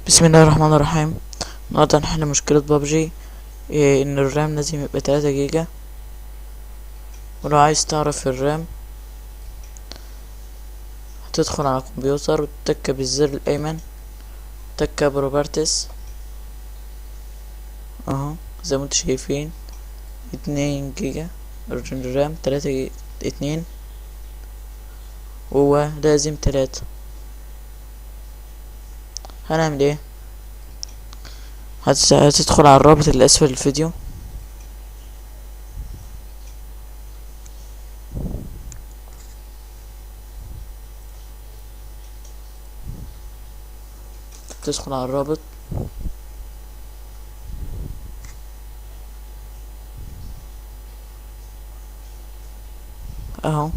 بسم الله الرحمن الرحيم. النهارده هنحل مشكلة بابجي. ان الرام لازم يبقى 3 جيجا. ولو عايز تعرف الرام هتدخل على الكمبيوتر وتتك بالزر الايمن، تك بروبرتس اهو زي ما انتوا شايفين 2 جيجا الرام، 3 جيجا 2، وهو لازم 3. هنعمل ايه؟ هتدخل على الرابط اللي اسفل الفيديو، تدخل على الرابط اهو،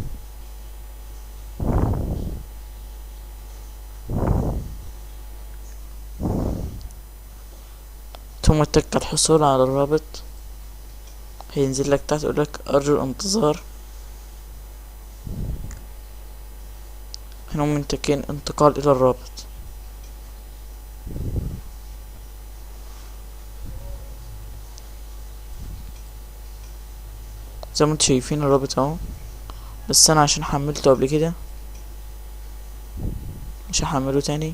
ثم تك الحصول على الرابط. هينزل لك تحت يقولك ارجو الانتظار. هنا منتكين انتقال الى الرابط. زي ما انتوا شايفين الرابط اهو، بس انا عشان حملته قبل كده مش هحمله تاني.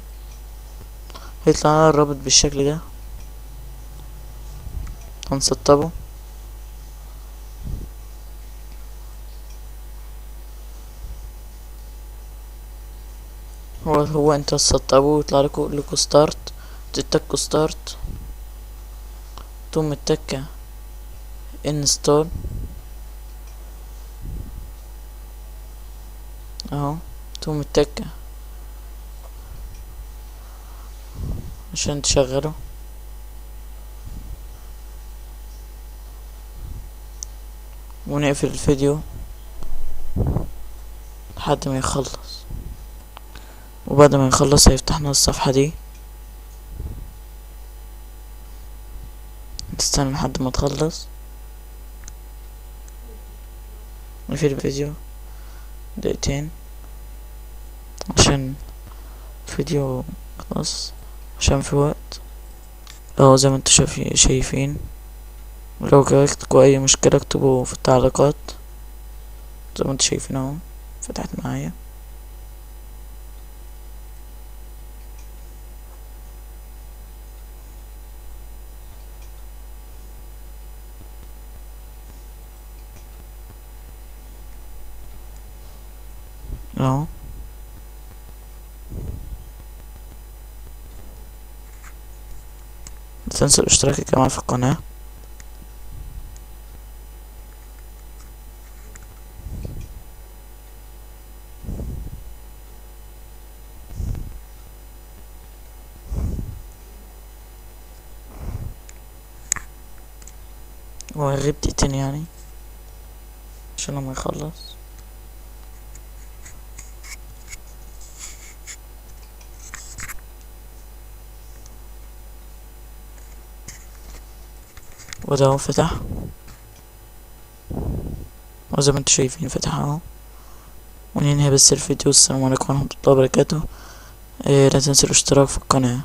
هيطلع لنا الرابط بالشكل ده، هنسطبه. هو انت تسطبه ويطلع لكم ستارت، تتكوا ستارت، ثم التكة انستول اهو، ثم التكة عشان تشغله، ونقفل الفيديو لحد ما يخلص. وبعد ما يخلص هيفتحنا الصفحة دي، تستنى لحد ما تخلص. نقفل الفيديو دقيقتين عشان الفيديو خلاص، عشان في وقت اهو زي ما انتوا شايفين. ولو جاتلكوا اي مشكلة اكتبوا في التعليقات. زي ما انتوا شايفين اهو فتحت معايا اهو. متنسوا الاشتراك يا جماعة في القناة. وهيغيب دقيقتين يعني عشان لما يخلص. وده اهو فتح، وزي ما انتوا شايفين فتح اهو. وننهي بس الفيديو. السلام عليكم ورحمة الله وبركاته. لا تنسوا الاشتراك في القناة.